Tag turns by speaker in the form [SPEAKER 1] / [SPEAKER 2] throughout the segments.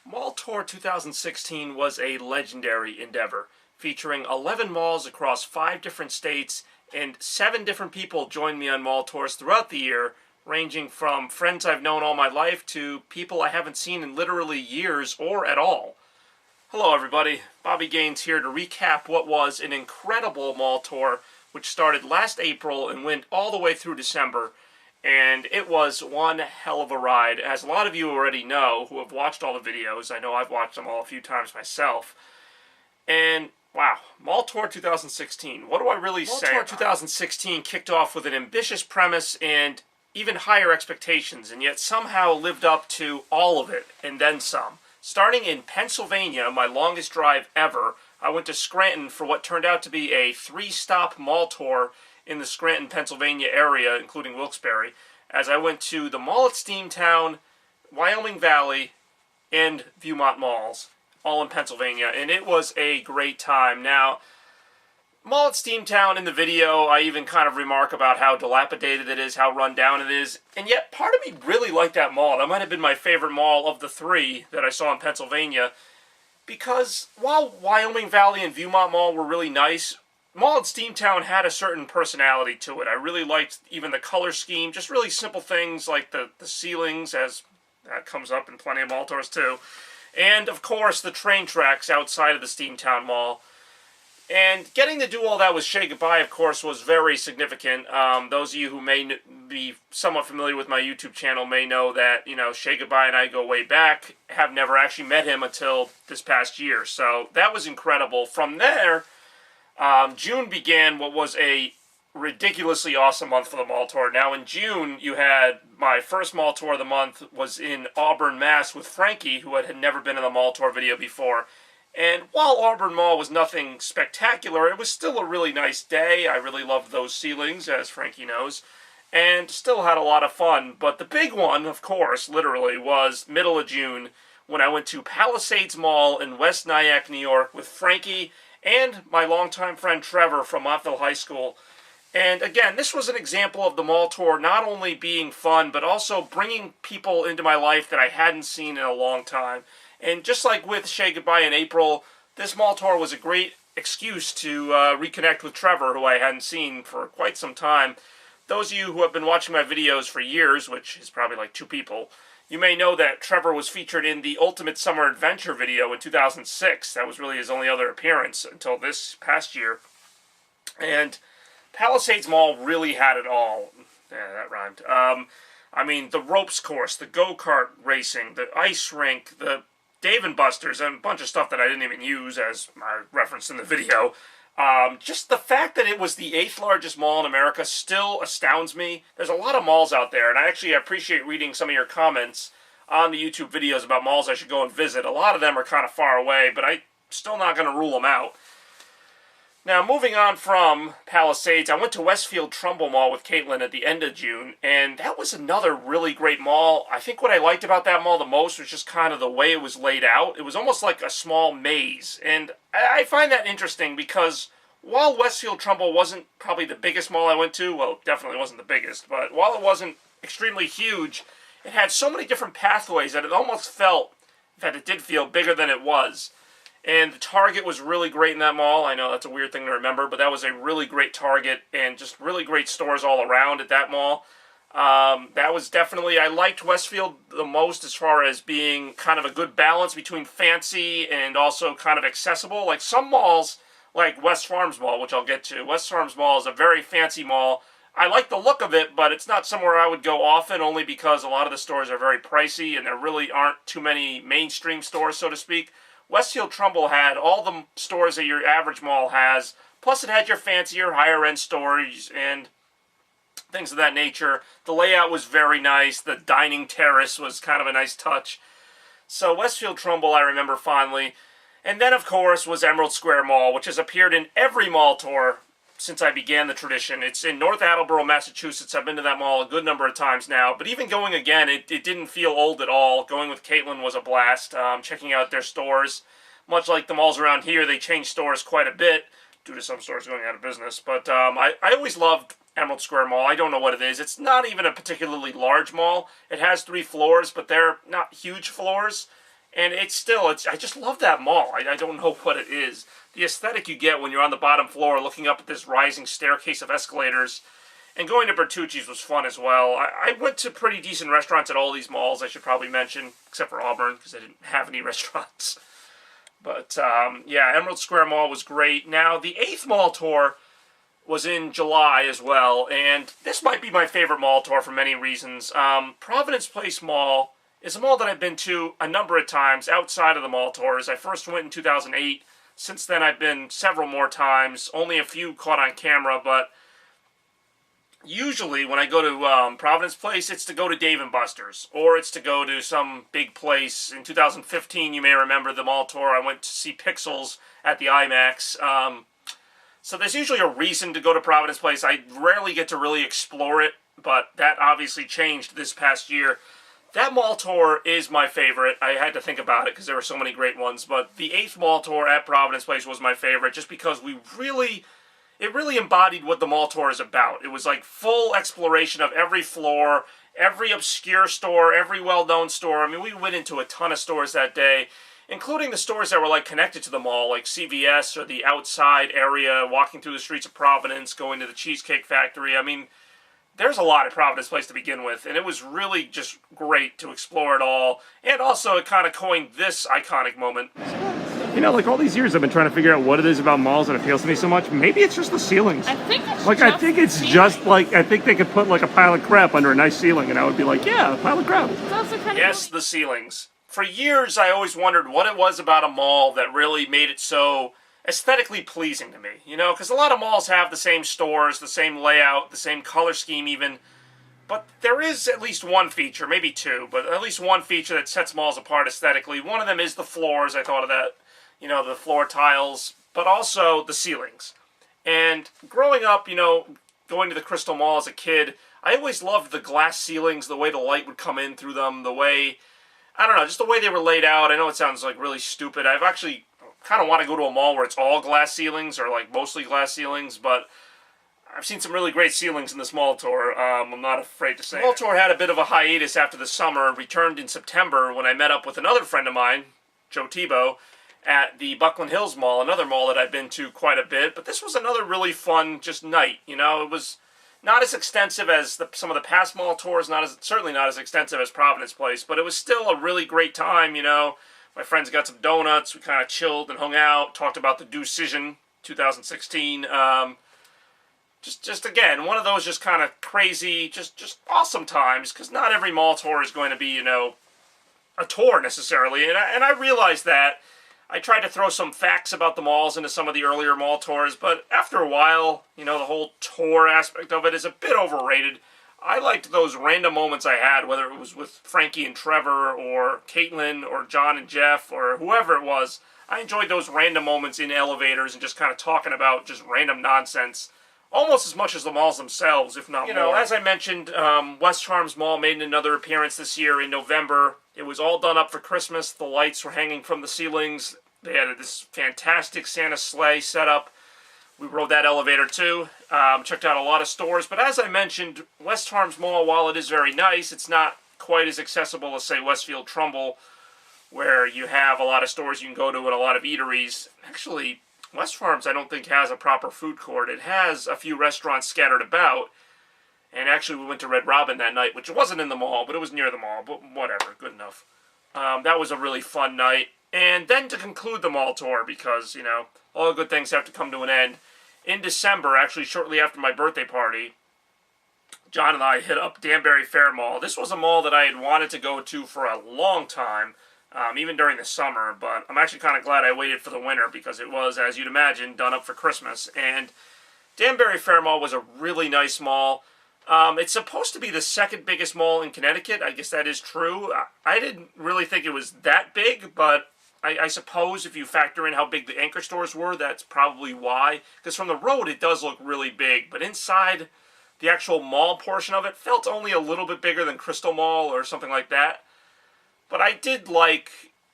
[SPEAKER 1] Mall Tour 2016 was a legendary endeavor, featuring 11 malls across 5 different states, and 7 different people joined me on mall tours throughout the year, ranging from friends I've known all my life to people I haven't seen in literally years or at all. Hello everybody, Bobby Gaines here to recap what was an incredible mall tour which started last April and went all the way through December. And it was one hell of a ride. As a lot of you already know who have watched all the videos, I know I've watched them all a few times myself. And wow, Mall Tour 2016, what do I really say? Mall Tour 2016 kicked off with an ambitious premise and even higher expectations, and yet somehow lived up to all of it, and then some. Starting in Pennsylvania, my longest drive ever, I went to Scranton for what turned out to be a 3-stop mall tour in the Scranton, Pennsylvania area, including Wilkes-Barre, as I went to the mall at Steamtown, Wyoming Valley, and Viewmont malls, all in Pennsylvania, and it was a great time. Now, mall at Steamtown in the video, I even kind of remark about how dilapidated it is, how run down it is, and yet part of me really liked that mall. That might have been my favorite mall of the 3 that I saw in Pennsylvania, because while Wyoming Valley and Viewmont Mall were really nice, Mall at Steamtown had a certain personality to it. I really liked even the color scheme, just really simple things like the ceilings, as that comes up in plenty of mall tours too. And, of course, the train tracks outside of the Steamtown Mall. And getting to do all that with Say Goodbye, of course, was very significant. Those of you who may be somewhat familiar with my YouTube channel may know that, Say Goodbye and I go way back, have never actually met him until this past year. So that was incredible. From there, June began what was a ridiculously awesome month for the mall tour. Now in June, you had my first mall tour of the month was in Auburn, Mass. With Frankie, who had never been in a mall tour video before. And while Auburn Mall was nothing spectacular, it was still a really nice day. I really loved those ceilings, as Frankie knows, and still had a lot of fun. But the big one, of course, literally, was middle of June, when I went to Palisades Mall in West Nyack, New York, with Frankie and my longtime friend Trevor from Montville High School. And again, this was an example of the mall tour not only being fun, but also bringing people into my life that I hadn't seen in a long time. And just like with Say Goodbye in April, this mall tour was a great excuse to reconnect with Trevor, who I hadn't seen for quite some time. Those of you who have been watching my videos for years, which is probably like 2 people, you may know that Trevor was featured in the Ultimate Summer Adventure video in 2006. That was really his only other appearance until this past year. And Palisades Mall really had it all. Yeah, that rhymed. I mean, the ropes course, the go-kart racing, the ice rink, the Dave & Buster's, and a bunch of stuff that I didn't even use, as I referenced in the video. Just the fact that it was the 8th largest mall in America still astounds me. There's a lot of malls out there, and I actually appreciate reading some of your comments on the YouTube videos about malls I should go and visit. A lot of them are kind of far away, but I'm still not going to rule them out. Now, moving on from Palisades, I went to Westfield Trumbull Mall with Caitlin at the end of June, and that was another really great mall. I think what I liked about that mall the most was just kind of the way it was laid out. It was almost like a small maze, and I find that interesting because while Westfield Trumbull wasn't probably the biggest mall I went to, well, it definitely wasn't the biggest, but while it wasn't extremely huge, it had so many different pathways that it almost felt, in fact, it did feel bigger than it was. And the Target was really great in that mall. I know that's a weird thing to remember, but that was a really great Target and just really great stores all around at that mall. That was definitely, I liked Westfield the most as far as being kind of a good balance between fancy and also kind of accessible. Like some malls, like West Farms Mall, which I'll get to. West Farms Mall is a very fancy mall. I like the look of it, but it's not somewhere I would go often, only because a lot of the stores are very pricey and there really aren't too many mainstream stores, so to speak. Westfield Trumbull had all the stores that your average mall has, plus it had your fancier, higher-end stores and things of that nature. The layout was very nice. The dining terrace was kind of a nice touch. So Westfield Trumbull I remember fondly. And then, of course, was Emerald Square Mall, which has appeared in every mall tour since I began the tradition. It's in North Attleboro, Massachusetts. I've been to that mall a good number of times now. But even going again, it didn't feel old at all. Going with Caitlin was a blast. Checking out their stores. Much like the malls around here, they change stores quite a bit due to some stores going out of business. But I always loved Emerald Square Mall. I don't know what it is. It's not even a particularly large mall. It has 3 floors, but they're not huge floors. And I just love that mall. I don't know what it is. The aesthetic you get when you're on the bottom floor looking up at this rising staircase of escalators. And going to Bertucci's was fun as well. I went to pretty decent restaurants at all these malls, I should probably mention, except for Auburn, because I didn't have any restaurants. But, yeah, Emerald Square Mall was great. Now, the 8th mall tour was in July as well, and this might be my favorite mall tour for many reasons. Providence Place Mall is a mall that I've been to a number of times outside of the mall tours. I first went in 2008. Since then, I've been several more times, only a few caught on camera, but usually when I go to Providence Place, it's to go to Dave & Buster's, or it's to go to some big place. In 2015, you may remember the mall tour, I went to see Pixels at the IMAX. So there's usually a reason to go to Providence Place. I rarely get to really explore it, but that obviously changed this past year. That mall tour is my favorite. I had to think about it because there were so many great ones, but the 8th mall tour at Providence Place was my favorite just because it really embodied what the mall tour is about. It was like full exploration of every floor, every obscure store, every well-known store. I mean, we went into a ton of stores that day, including the stores that were like connected to the mall, like CVS or the outside area, walking through the streets of Providence, going to the Cheesecake Factory. I mean, there's a lot at Providence Place to begin with, and it was really just great to explore it all. And also, it kind of coined this iconic moment.
[SPEAKER 2] You know, like all these years I've been trying to figure out what it is about malls that appeals to me so much. Maybe it's just the ceilings.
[SPEAKER 3] I think it's
[SPEAKER 2] I think they could put like a pile of crap under a nice ceiling and I would be like, yeah, a pile of crap.
[SPEAKER 3] It's also kind
[SPEAKER 1] Yes, the ceilings. For years, I always wondered what it was about a mall that really made it so aesthetically pleasing to me. You know, because a lot of malls have the same stores, the same layout, the same color scheme even. But there is at least one feature, maybe two, but at least one feature that sets malls apart aesthetically. One of them is the floors. I thought of that. You know, the floor tiles, but also the ceilings. And growing up, you know, going to the Crystal Mall as a kid, I always loved the glass ceilings, the way the light would come in through them, the way, I don't know, just the way they were laid out. I know it sounds like really stupid. I've actually kind of want to go to a mall where it's all glass ceilings or like mostly glass ceilings, but I've seen some really great ceilings in this mall tour. I'm not afraid to say it. The mall tour had a bit of a hiatus after the summer and returned in September when I met up with another friend of mine, Joe Tebow, at the Buckland Hills Mall, another mall that I've been to quite a bit. But this was another really fun just night. You know, it was not as extensive as some of the past mall tours, certainly not as extensive as Providence Place, but it was still a really great time, you know. My friends got some donuts, we kind of chilled and hung out, talked about the Decision 2016. Just again, one of those just kind of crazy, just awesome times, because not every mall tour is going to be, you know, a tour necessarily. And I realized that. I tried to throw some facts about the malls into some of the earlier mall tours, but after a while, you know, the whole tour aspect of it is a bit overrated. I liked those random moments I had, whether it was with Frankie and Trevor, or Caitlin, or John and Jeff, or whoever it was. I enjoyed those random moments in elevators and just kind of talking about just random nonsense, almost as much as the malls themselves, if not more. You know, as I mentioned, West Farms Mall made another appearance this year in November. It was all done up for Christmas. The lights were hanging from the ceilings. They had this fantastic Santa sleigh set up. We rode that elevator too. Checked out a lot of stores. But as I mentioned, West Farms Mall, while it is very nice, it's not quite as accessible as, say, Westfield Trumbull, where you have a lot of stores you can go to and a lot of eateries. Actually, West Farms, I don't think, has a proper food court. It has a few restaurants scattered about. And actually, we went to Red Robin that night, which wasn't in the mall, but it was near the mall. But whatever, good enough. That was a really fun night. And then to conclude the mall tour, because, you know, all good things have to come to an end, in December, actually shortly after my birthday party, John and I hit up Danbury Fair Mall. This was a mall that I had wanted to go to for a long time, even during the summer, but I'm actually kind of glad I waited for the winter because it was, as you'd imagine, done up for Christmas. And Danbury Fair Mall was a really nice mall. It's supposed to be the second biggest mall in Connecticut. I guess that is true. I didn't really think it was that big, but I suppose if you factor in how big the anchor stores were, that's probably why. Because from the road, it does look really big. But inside, the actual mall portion of it felt only a little bit bigger than Crystal Mall or something like that. But I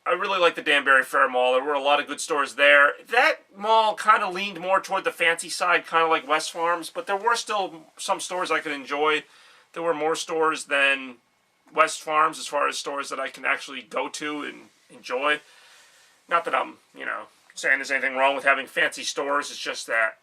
[SPEAKER 1] really liked the Danbury Fair Mall. There were a lot of good stores there. That mall kind of leaned more toward the fancy side, kind of like West Farms. But there were still some stores I could enjoy. There were more stores than West Farms as far as stores that I can actually go to and enjoy. Not that I'm, saying there's anything wrong with having fancy stores. It's just that,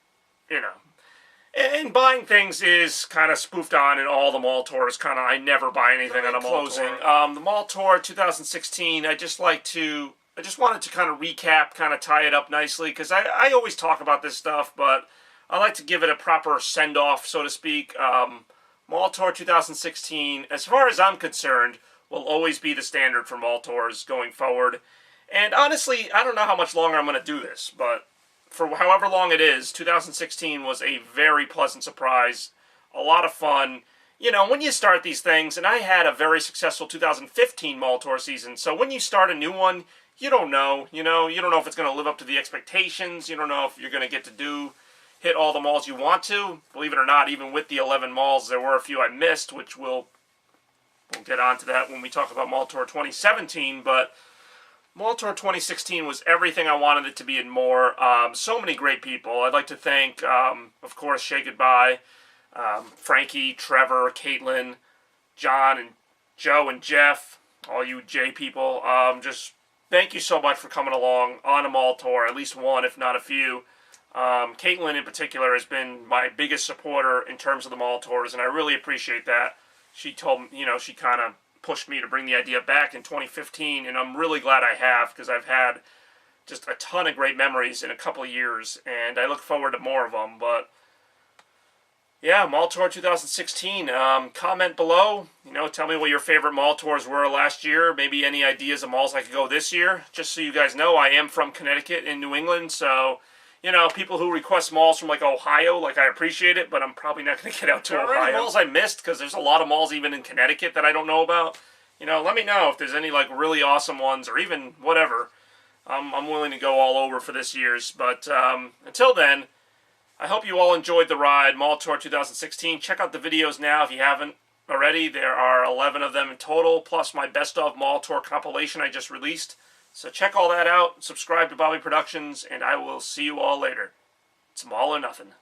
[SPEAKER 1] and buying things is kind of spoofed on in all the mall tours. I never buy anything on a mall tour. The mall tour 2016, I just wanted to kind of recap, kind of tie it up nicely, because I always talk about this stuff, but I like to give it a proper send-off, so to speak. Mall tour 2016, as far as I'm concerned, will always be the standard for mall tours going forward. And honestly, I don't know how much longer I'm going to do this, but for however long it is, 2016 was a very pleasant surprise, a lot of fun. When you start these things, and I had a very successful 2015 mall tour season, so when you start a new one, you don't know, you don't know if it's going to live up to the expectations, you don't know if you're going to get to hit all the malls you want to. Believe it or not, even with the 11 malls, there were a few I missed, which we'll get onto that when we talk about Mall Tour 2017, but Mall Tour 2016 was everything I wanted it to be and more. So many great people. I'd like to thank, of course, Say Goodbye, Frankie, Trevor, Caitlin, John, and Joe, and Jeff, all you J people. Just thank you so much for coming along on a mall tour, at least one, if not a few. Caitlin, in particular, has been my biggest supporter in terms of the mall tours, and I really appreciate that. She told me, she kind of pushed me to bring the idea back in 2015, and I'm really glad I have, because I've had just a ton of great memories in a couple of years, and I look forward to more of them. But yeah, Mall Tour 2016. Comment below. Tell me what your favorite mall tours were last year. Maybe any ideas of malls I could go this year. Just so you guys know, I am from Connecticut in New England, so people who request malls from Ohio, I appreciate it, but I'm probably not going to get out to Ohio. Are there any malls I missed? Because there's a lot of malls even in Connecticut that I don't know about. Let me know if there's any really awesome ones, or even whatever. I'm willing to go all over for this year's. But until then, I hope you all enjoyed the ride, Mall Tour 2016. Check out the videos now if you haven't already. There are 11 of them in total, plus my best of Mall Tour compilation I just released. So check all that out, subscribe to Bobby Productions, and I will see you all later. It's Mall or Nothing.